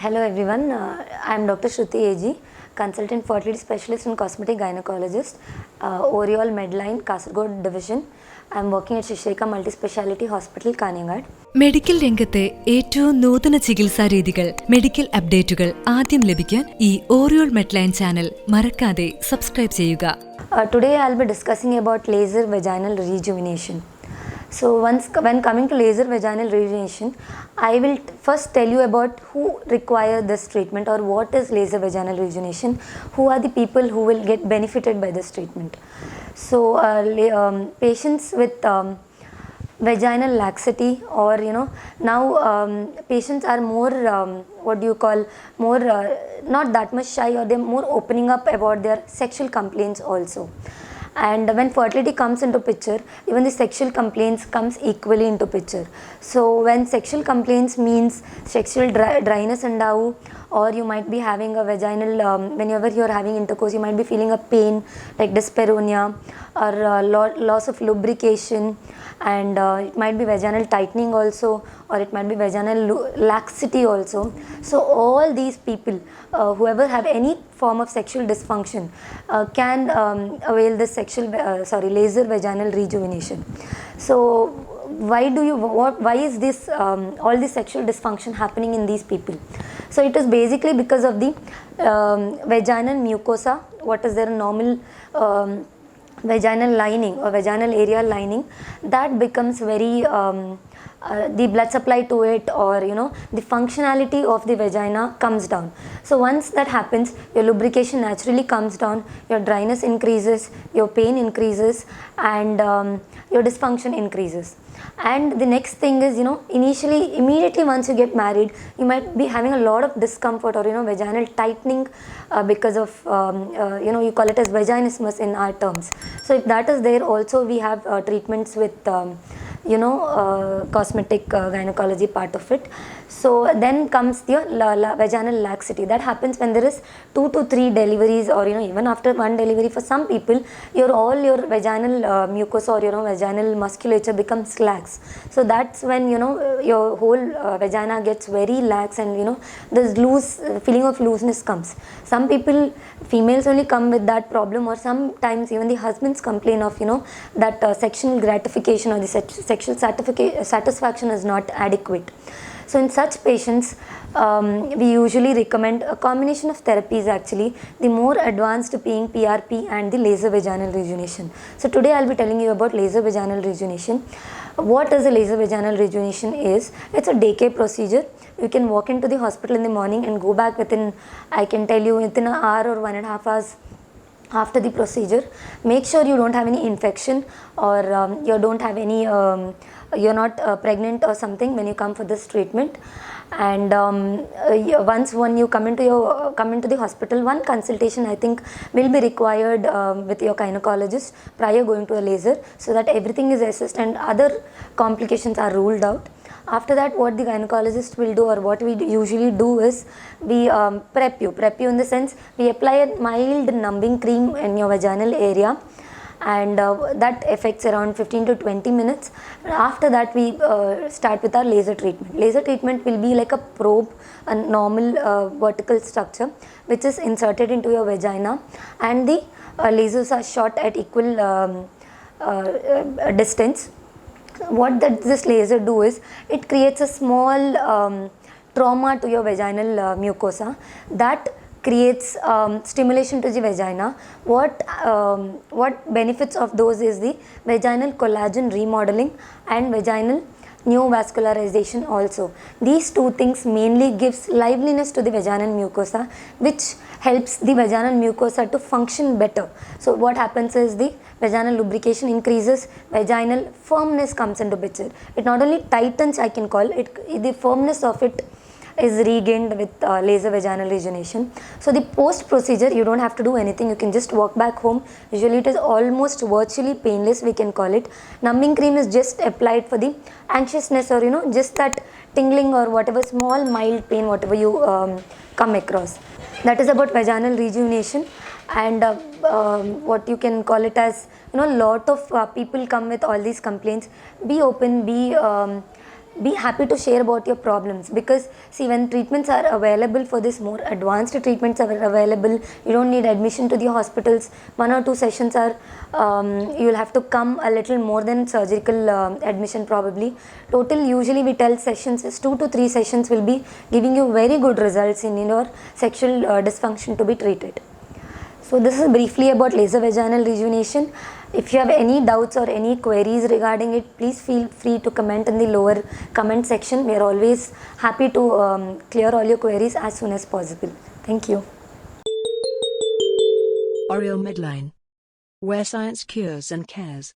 Hello everyone, I am Dr. Shruti AG, Consultant Fertility Specialist and Cosmetic Gynecologist, Oriole Medline, Kasaragod Division. I am working at Shishrika Multi-Speciality Hospital, Kaningad. Medical രംഗത്തെ ഏറ്റവും നൂതന ചികിത്സാ രീതികൾ, medical അപ്ഡേറ്റുകൾ ആദ്യം ലഭിക്കാൻ ഈ ഓറിയോൾ മെഡ്ലൈൻ ചാനൽ മറക്കാതെ സബ്സ്ക്രൈബ് ചെയ്യുക. Today I will be discussing about laser vaginal rejuvenation. So when coming to laser vaginal rejuvenation, I will first tell you about who require this treatment or what is laser vaginal rejuvenation, who are the people who will get benefited by this treatment. So patients with vaginal laxity, or now patients are more more not that much shy, or they're more opening up about their sexual complaints also. And when fertility comes into picture, even the sexual complaints comes equally into picture. So when sexual complaints means sexual dryness undavu, or you might be having a vaginal whenever you are having intercourse, you might be feeling a pain like dyspareunia or loss of lubrication, and it might be vaginal tightening also, or it might be vaginal laxity also. So all these people, whoever have any form of sexual dysfunction, can avail this laser vaginal rejuvenation. So why is this all this sexual dysfunction happening in these people? So it is basically because of the vaginal mucosa. What is their normal vaginal lining or vaginal area lining, that becomes very the blood supply to it, or the functionality of the vagina comes down. So once that happens, your lubrication naturally comes down, your dryness increases, your pain increases, and your dysfunction increases. And the next thing is, immediately once you get married, you might be having a lot of discomfort or vaginal tightening because of you call it as vaginismus in our terms. So if that is there also, we have treatments with cosmetic gynecology part of it. So then comes the vaginal laxity. That happens when there is 2 to 3 deliveries, or even after one delivery. For some people, your vaginal mucosa or vaginal musculature becomes lax. So that's when your whole vagina gets very lax, and this loose feeling of looseness comes. Some people, females only come with that problem, or sometimes even the husbands complain of that sexual gratification or the sexual satisfaction is not adequate. So in such patients, we usually recommend a combination of therapies, actually, the more advanced being PRP and the laser vaginal rejuvenation. So today I'll be telling you about laser vaginal rejuvenation. What is a laser vaginal rejuvenation is, it's a daycare procedure. You can walk into the hospital in the morning and go back within, I can tell you, within an hour or 1.5 hours after the procedure. Make sure you don't have any infection, or you don't have any you're not pregnant or something when you come for this treatment. And once when you come into the hospital, one consultation I think will be required with your gynecologist prior going to a laser, so that everything is assessed and other complications are ruled out. After that, what the gynecologist will do, or what we usually do, is we prep you in the sense, we apply a mild numbing cream in your vaginal area, and that affects around 15 to 20 minutes. After that, we start with our laser treatment. Laser treatment will be like a probe, a normal vertical structure which is inserted into your vagina, and the lasers are shot at equal distance. What this laser do is, it creates a small trauma to your vaginal mucosa that creates stimulation to the vagina. What benefits of those is the vaginal collagen remodeling and vaginal neovascularization also. These two things mainly gives liveliness to the vaginal mucosa, which helps the vaginal mucosa to function better. So what happens is, the vaginal lubrication increases, vaginal firmness comes into picture. It not only tightens, I can call it, the firmness of it is regained with laser vaginal rejuvenation. So the post procedure, you don't have to do anything. You can just walk back home. Usually it is almost virtually painless, we can call it. Numbing cream is just applied for the anxiousness, or just that tingling or whatever small mild pain, whatever you come across. That is about vaginal rejuvenation. And what you can call it as, lot of people come with all these complaints. Be open, be happy to share about your problems, because see, when treatments are available for this, more advanced treatments are available, you don't need admission to the hospitals. 1 or 2 sessions are you'll have to come a little more than surgical admission probably. Total usually we tell sessions is 2 to 3 sessions will be giving you very good results in your sexual dysfunction to be treated. So this is briefly about laser vaginal rejuvenation. If you have any doubts or any queries regarding it, please feel free to comment in the lower comment section. We are always happy to clear all your queries as soon as possible. Thank you. Oriole Medline, where science cures and cares.